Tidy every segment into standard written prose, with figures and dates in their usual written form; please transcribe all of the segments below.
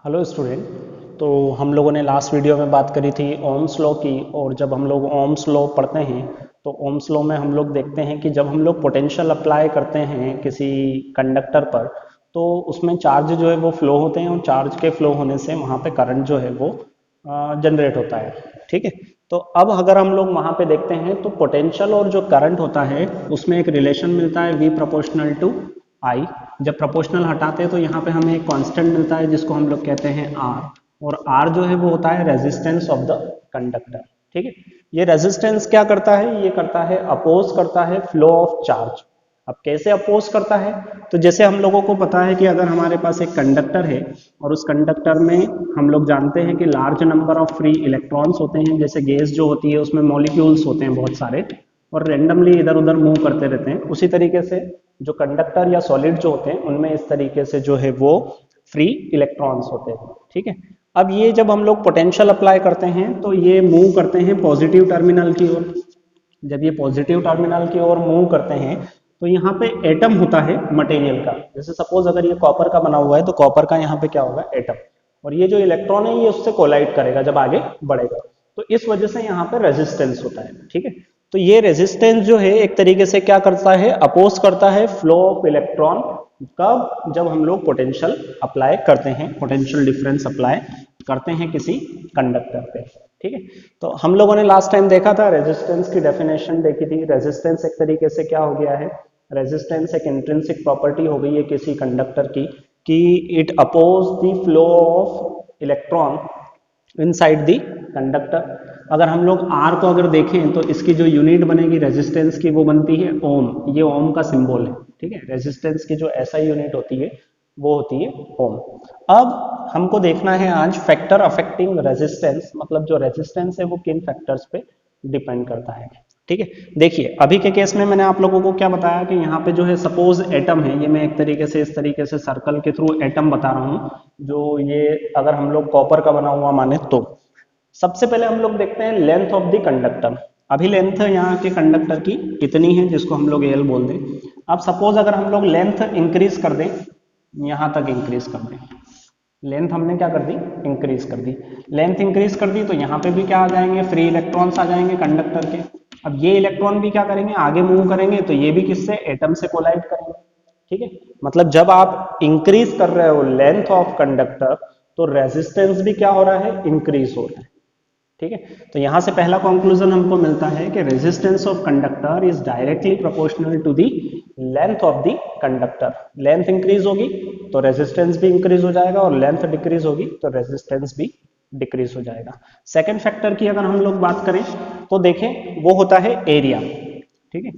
Hello student. तो हम लोगों ने लास्ट वीडियो में बात करी थी ओम्स लॉ की। और जब हम लोग ओम्स लॉ पढ़ते हैं तो ओम्स लॉ में हम लोग देखते हैं कि जब हम लोग पोटेंशियल अप्लाई करते हैं किसी कंडक्टर पर तो उसमें चार्ज जो है वो फ्लो होते हैं और चार्ज के फ्लो होने से वहाँ पे करंट जो है वो जनरेट होता है। ठीक है। तो अब अगर हम लोग वहाँ पे देखते हैं तो पोटेंशियल और जो करंट होता है उसमें एक रिलेशन मिलता है V प्रोपोर्शनल टू I। जब प्रोपोर्शनल हटाते हैं तो यहाँ पे हमें एक कांस्टेंट मिलता है जिसको हम लोग कहते हैं R। और R जो है वो होता है रेजिस्टेंस ऑफ द कंडक्टर। ठीक है। ये रेजिस्टेंस क्या करता है, ये करता है अपोज करता है फ्लो ऑफ चार्ज। अब कैसे अपोज करता है, तो जैसे हम लोगों को पता है कि अगर हमारे पास एक कंडक्टर है और उस कंडक्टर में हम लोग जानते हैं कि large number of free electrons होते हैं, जैसे गैस जो होती है उसमें मॉलिक्यूल्स होते हैं बहुत सारे और रेंडमली इधर उधर मूव करते रहते हैं, उसी तरीके से जो कंडक्टर या सॉलिड जो होते हैं उनमें इस तरीके से जो है वो फ्री इलेक्ट्रॉन्स होते हैं। ठीक है। अब ये जब हम लोग पोटेंशियल अप्लाई करते हैं तो ये मूव करते हैं पॉजिटिव टर्मिनल की ओर। जब ये पॉजिटिव टर्मिनल की ओर मूव करते हैं तो यहाँ पे एटम होता है मटेरियल का। जैसे सपोज अगर ये कॉपर का बना हुआ है तो कॉपर का यहाँ पे क्या होगा, एटम। और ये जो इलेक्ट्रॉन है ये उससे कोलाइड करेगा जब आगे बढ़ेगा। तो इस वजह से यहाँ पे रेजिस्टेंस होता है। ठीक है। तो ये रेजिस्टेंस जो है एक तरीके से क्या करता है, अपोज करता है फ्लो ऑफ इलेक्ट्रॉन। कब, जब हम लोग पोटेंशियल अप्लाई करते हैं, पोटेंशियल डिफरेंस अप्लाई करते हैं किसी कंडक्टर पे। ठीक है। तो हम लोगों ने लास्ट टाइम देखा था, रेजिस्टेंस की डेफिनेशन देखी थी। रेजिस्टेंस एक तरीके से क्या हो गया है, रेजिस्टेंस एक इंट्रिंसिक प्रॉपर्टी हो गई है किसी कंडक्टर की कि it oppose the flow of electron inside the conductor. अगर हम लोग R को अगर देखें तो इसकी जो यूनिट बनेगी रेजिस्टेंस की वो बनती है ओम। ये ओम का सिंबल है। ठीक है। रेजिस्टेंस की जो SI यूनिट होती है वो होती है ओम। अब हमको देखना है आज फैक्टर अफेक्टिंग रेजिस्टेंस, मतलब जो रेजिस्टेंस है वो किन फैक्टर्स पे डिपेंड करता है। ठीक है। देखिए अभी के केस में मैंने आप लोगों को क्या बताया कि यहाँ पे जो है सपोज एटम है, ये मैं एक तरीके से इस तरीके से सर्कल के थ्रू एटम बता रहा हूँ। जो ये अगर हम लोग कॉपर का बना हुआ माने तो सबसे पहले हम लोग देखते हैं लेंथ ऑफ द कंडक्टर। अभी लेंथ यहाँ के कंडक्टर की इतनी है जिसको हम लोग एल बोल दें। अब सपोज अगर हम लोग लेंथ इंक्रीज कर दें, यहाँ तक इंक्रीज कर दें, लेंथ हमने क्या कर दी, इंक्रीज कर दी। लेंथ इंक्रीज कर दी तो यहाँ पे भी क्या आ जाएंगे, फ्री इलेक्ट्रॉन्स आ जाएंगे कंडक्टर के। अब ये इलेक्ट्रॉन भी क्या करेंगे, आगे मूव करेंगे तो ये भी किससे, एटम से कोलाइड करेंगे। ठीक है। मतलब जब आप इंक्रीज कर रहे हो लेंथ ऑफ कंडक्टर तो रेजिस्टेंस भी क्या हो रहा है, इंक्रीज हो रहा है। ठीक है। तो यहां से पहला कंक्लूजन हमको मिलता है कि resistance of conductor is directly proportional to the length of the conductor. Length increase होगी तो रेजिस्टेंस भी इंक्रीज हो जाएगा और लेंथ डिक्रीज होगी तो रेजिस्टेंस भी डिक्रीज हो जाएगा। सेकंड फैक्टर की अगर हम लोग बात करें तो देखें वो होता है एरिया। ठीक है।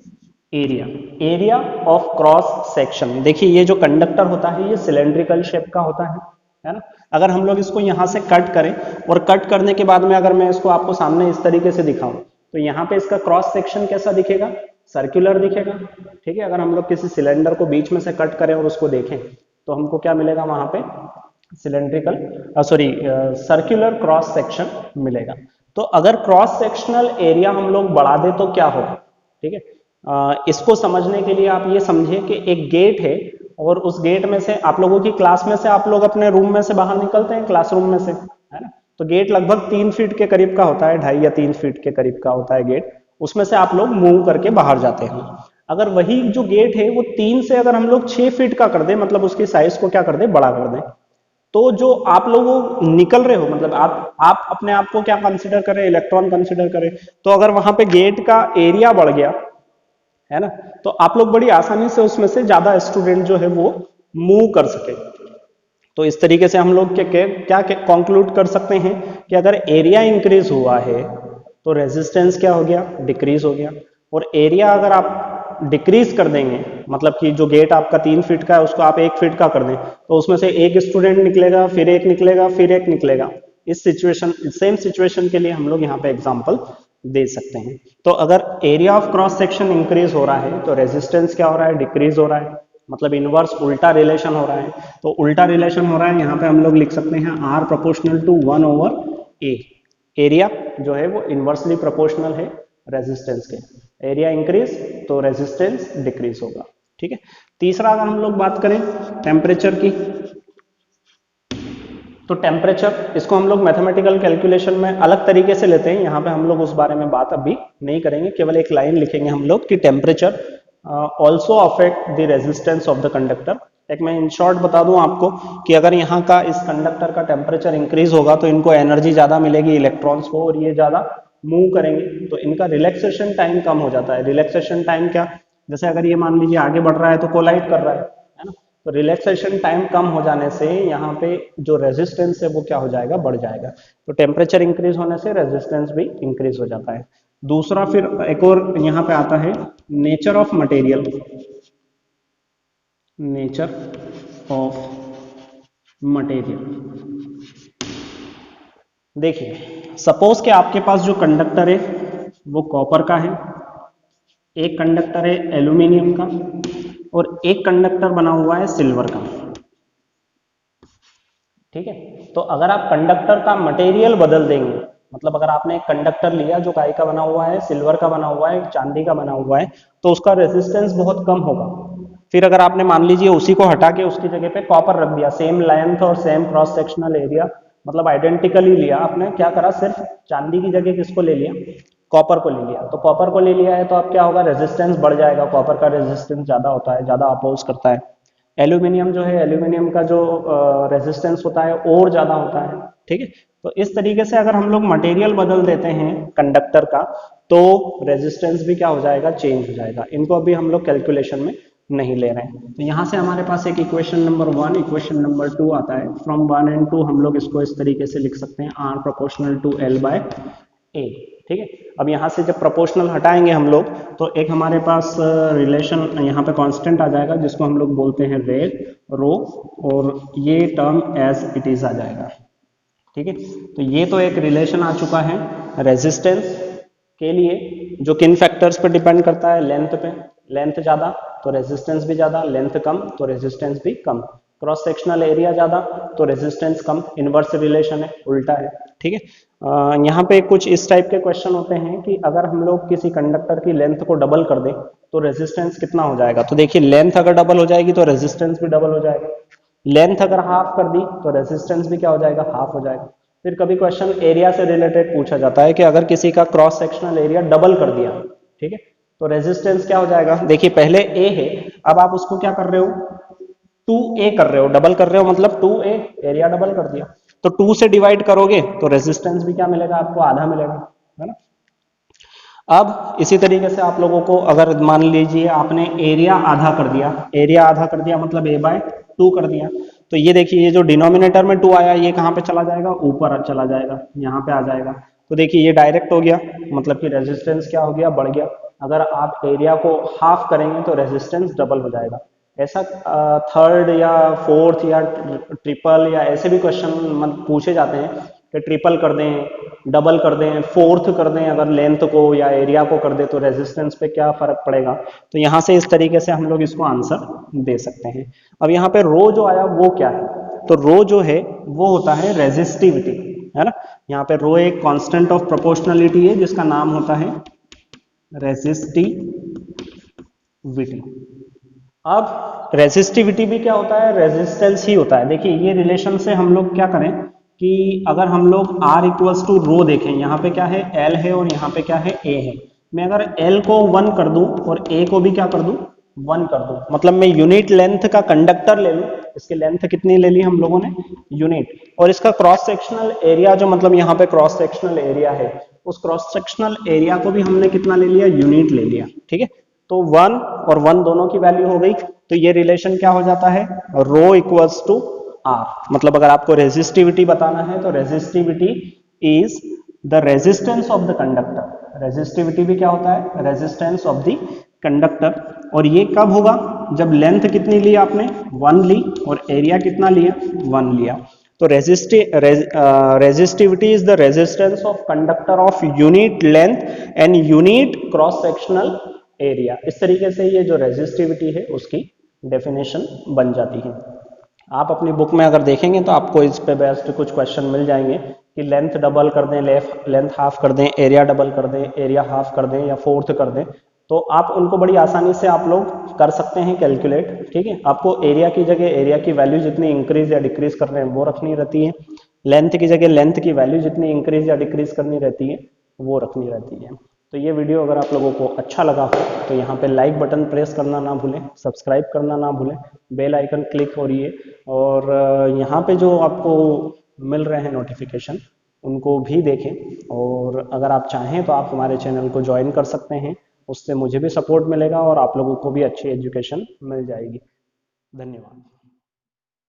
Area, area of cross section. देखिए ये जो कंडक्टर होता है ये सिलेंड्रिकल शेप का होता है ना। अगर हम लोग इसको यहाँ से कट करें और कट करने के बाद में अगर मैं इसको आपको सामने इस तरीके से दिखाऊं तो यहाँ पे इसका क्रॉस सेक्शन कैसा दिखेगा, सर्कुलर दिखेगा। ठीक है। अगर हम लोग किसी सिलेंडर को बीच में से कट करें और उसको देखें तो हमको क्या मिलेगा, वहां पे सिलेंड्रिकल सर्कुलर क्रॉस सेक्शन मिलेगा। तो अगर क्रॉस सेक्शनल एरिया हम लोग बढ़ा दे तो क्या होगा। ठीक है। इसको समझने के लिए आप ये समझिए कि एक गेट है और उस गेट में से आप लोगों की क्लास में से आप लोग अपने रूम में से बाहर निकलते हैं, क्लासरूम में से, है ना। तो गेट लगभग 3 फीट के करीब का होता है, 2.5 या 3 फीट के करीब का होता है गेट। उसमें से आप लोग मूव करके बाहर जाते हैं। अगर वही जो गेट है वो 3 से अगर हम लोग 6 फीट का कर दें, मतलब उसकी साइज को क्या कर दें, बड़ा कर दें, तो जो आप लोग निकल रहे हो, मतलब आप अपने आप को क्या कंसिडर करें, इलेक्ट्रॉन कंसिडर करें, तो अगर वहां पे गेट का एरिया बढ़ गया है ना तो आप लोग बड़ी आसानी से उसमें से ज्यादा स्टूडेंट जो है वो मूव कर सके। तो इस तरीके से हम लोग क्या कंक्लूड कर सकते हैं कि अगर एरिया इंक्रीज हुआ है तो रेजिस्टेंस क्या हो गया, डिक्रीज हो गया। और एरिया अगर आप डिक्रीज कर देंगे, मतलब कि जो गेट आपका 3 फीट का है उसको आप 1 फीट का कर दें तो उसमें से एक स्टूडेंट निकलेगा, फिर एक निकलेगा, फिर एक निकलेगा। इस सिचुएशन, सेम सिचुएशन के लिए हम लोग यहाँ पे एग्जांपल दे सकते हैं। तो अगर area of cross section increase हो रहा है तो रेजिस्टेंस क्या हो रहा है, डिक्रीज हो रहा है। मतलब इनवर्स उल्टा रिलेशन हो रहा है। तो उल्टा रिलेशन हो रहा है, यहाँ पे हम लोग लिख सकते हैं R proportional to 1/A। Area जो है वो इनवर्सली प्रोपोर्शनल है रेजिस्टेंस के। एरिया इंक्रीज तो रेजिस्टेंस डिक्रीज होगा। ठीक है। तीसरा अगर हम लोग बात करें टेम्परेचर की, तो टेम्परेचर, इसको हम लोग मैथमेटिकल कैलकुलेशन में अलग तरीके से लेते हैं, यहाँ पे हम लोग उस बारे में बात अभी नहीं करेंगे, केवल एक लाइन लिखेंगे हम लोग कि temperature also affect the resistance of the conductor. एक मैं इन शॉर्ट बता दूं आपको कि अगर यहाँ का इस कंडक्टर का टेम्परेचर इंक्रीज होगा तो इनको एनर्जी ज़्यादा मिलेगी इलेक्ट्रॉन्स को, और ये ज़्यादा मूव करेंगे तो इनका रिलैक्सेशन टाइम कम हो जाता है। रिलैक्सेशन टाइम क्या, जैसे अगर ये मान लीजिए आगे बढ़ रहा है तो कोलाइड कर रहा है ना, तो रिलैक्सेशन टाइम कम हो जाने से यहाँ पे जो रेजिस्टेंस है वो क्या हो जाएगा, बढ़ जाएगा। तो टेम्परेचर इंक्रीज होने से रेजिस्टेंस भी इंक्रीज हो जाता है। दूसरा फिर एक और यहाँ पे आता है nature of material, nature of material. देखिए सपोज कि आपके पास जो कंडक्टर है वो कॉपर का है, एक कंडक्टर है एल्यूमिनियम का, और एक कंडक्टर बना हुआ है सिल्वर का। ठीक है, तो अगर आप कंडक्टर का मटेरियल बदल देंगे, मतलब अगर आपने एक कंडक्टर लिया जो काय का बना हुआ है, सिल्वर का बना हुआ है, चांदी का बना हुआ है, तो उसका रेजिस्टेंस बहुत कम होगा। फिर अगर आपने मान लीजिए उसी को हटा के उसकी जगह पे कॉपर रख दिया, सेम लेंथ और सेम क्रॉस सेक्शनल एरिया, मतलब आइडेंटिकली लिया, आपने क्या करा, सिर्फ चांदी की जगह किसको ले लिया, कॉपर को ले लिया। तो कॉपर को ले लिया है तो अब क्या होगा, रेजिस्टेंस बढ़ जाएगा, कॉपर का रेजिस्टेंस ज्यादा होता है, ज्यादा अपोज करता है। एल्यूमिनियम जो है, एल्यूमिनियम का जो रेजिस्टेंस होता है और ज्यादा होता है। ठीक है, तो इस तरीके से अगर हम लोग मटेरियल बदल देते हैं कंडक्टर का तो रेजिस्टेंस भी क्या हो जाएगा, चेंज हो जाएगा। इनको अभी हम लोग कैलकुलेशन में नहीं ले रहे हैं। तो यहाँ से हमारे पास एक इक्वेशन नंबर 1, इक्वेशन नंबर 2 आता है। फ्रॉम 1 and 2 हम लोग इसको इस तरीके से लिख सकते हैं, R proportional to L by A। ठीक है, अब यहाँ से जब प्रोपोर्शनल हटाएंगे हम लोग तो एक हमारे पास रिलेशन यहाँ पे कांस्टेंट आ जाएगा जिसको हम लोग बोलते हैं रो, और ये टर्म एज इट इज आ जाएगा। ठीक है, तो ये तो एक रिलेशन आ चुका है रेजिस्टेंस के लिए, जो किन फैक्टर्स पर डिपेंड करता है, लेंथ पे, लेंथ ज्यादा तो रेजिस्टेंस भी ज्यादा, लेंथ कम तो रेजिस्टेंस भी कम, क्रॉस सेक्शनल एरिया ज्यादा तो रेजिस्टेंस कम, इनवर्स रिलेशन है, उल्टा है। ठीक है, यहाँ पे कुछ इस टाइप के क्वेश्चन होते हैं कि अगर हम लोग किसी कंडक्टर की लेंथ को डबल कर दें तो रेजिस्टेंस कितना हो जाएगा। तो देखिए लेंथ अगर डबल हो जाएगी तो रेजिस्टेंस भी डबल हो जाएगा, लेंथ अगर हाफ कर दी तो रेजिस्टेंस भी क्या हो जाएगा, हाफ हो जाएगा। फिर कभी क्वेश्चन एरिया से रिलेटेड पूछा जाता है कि अगर किसी का क्रॉस सेक्शनल एरिया डबल कर दिया, ठीक है, तो रेजिस्टेंस क्या हो जाएगा। देखिए पहले ए है, अब आप उसको क्या कर रहे हो, 2a कर रहे हो, डबल कर रहे हो, मतलब 2a, एरिया डबल कर दिया, तो 2 से डिवाइड करोगे तो रेजिस्टेंस भी क्या मिलेगा, आपको आधा मिलेगा, है ना। अब इसी तरीके से आप लोगों को अगर मान लीजिए आपने एरिया आधा कर दिया, एरिया आधा कर दिया मतलब a बाय 2 कर दिया, तो ये देखिए ये जो डिनोमिनेटर में 2 आया ये कहाँ पे चला जाएगा, ऊपर चला जाएगा, यहाँ पे आ जाएगा। तो देखिए ये डायरेक्ट हो गया, मतलब कि रेजिस्टेंस क्या हो गया, बढ़ गया। अगर आप एरिया को हाफ करेंगे तो रेजिस्टेंस डबल हो जाएगा। ऐसा थर्ड या फोर्थ या ट्रिपल या ऐसे भी क्वेश्चन पूछे जाते हैं कि ट्रिपल कर दें, डबल कर दें, फोर्थ कर दें, अगर लेंथ को या एरिया को कर दें तो रेजिस्टेंस पे क्या फर्क पड़ेगा। तो यहाँ से इस तरीके से हम लोग इसको आंसर दे सकते हैं। अब यहाँ पे रो जो आया वो क्या है, तो रो जो है वो होता है रेजिस्टिविटी, है ना। यहाँ पे रो एक कांस्टेंट ऑफ प्रोपोर्शनलिटी है जिसका नाम होता है रेजिस्टिविटी। अब रेजिस्टिविटी भी क्या होता है, रेजिस्टेंस ही होता है। देखिए ये रिलेशन से हम लोग क्या करें कि अगर हम लोग R इक्वल्स टू रो देखें, यहाँ पे क्या है, L है और यहाँ पे क्या है, A है। मैं अगर L को 1 कर दूं और A को भी क्या कर दूं, 1 कर दूं, मतलब मैं यूनिट लेंथ का कंडक्टर ले लूं, इसकी लेंथ कितनी ले ली हम लोगों ने, यूनिट, और इसका क्रॉस सेक्शनल एरिया जो मतलब यहाँ पे क्रॉस सेक्शनल एरिया है, उस क्रॉस सेक्शनल एरिया को भी हमने कितना ले लिया, यूनिट ले लिया। ठीक है, तो 1 और 1 दोनों की वैल्यू हो गई, तो ये रिलेशन क्या हो जाता है, रो इक्वल्स टू R। मतलब अगर आपको रेजिस्टिविटी बताना है तो resistivity is the resistance of the conductor. Resistivity भी क्या होता है, रेजिस्टेंस ऑफ द कंडक्टर। और ये कब होगा, जब लेंथ कितनी ली आपने, 1 ली, और एरिया कितना लिया, 1 लिया। तो resistivity is the resistance of conductor of unit length and unit cross sectional area. इस तरीके से ये जो रेजिस्टिविटी है उसकी डेफिनेशन बन जाती है। आप अपनी बुक में अगर देखेंगे तो आपको इस पे बेस्ड कुछ क्वेश्चन मिल जाएंगे कि लेंथ डबल कर दें, लेंथ हाफ कर दें, एरिया डबल कर दें, एरिया हाफ कर दें या फोर्थ कर दें, तो आप उनको बड़ी आसानी से आप लोग कर सकते हैं कैलकुलेट। ठीक है, आपको एरिया की जगह एरिया की वैल्यू जितनी इंक्रीज या डिक्रीज कर रहे हैं वो रखनी रहती है, लेंथ की जगह लेंथ की वैल्यू जितनी इंक्रीज या डिक्रीज करनी रहती है वो रखनी रहती है। तो ये वीडियो अगर आप लोगों को अच्छा लगा हो तो यहाँ पे लाइक बटन प्रेस करना ना भूलें, सब्सक्राइब करना ना भूलें, बेल आइकन क्लिक हो रही है और यहाँ पे जो आपको मिल रहे हैं नोटिफिकेशन उनको भी देखें। और अगर आप चाहें तो आप हमारे चैनल को ज्वाइन कर सकते हैं, उससे मुझे भी सपोर्ट मिलेगा और आप लोगों को भी अच्छी एजुकेशन मिल जाएगी। धन्यवाद।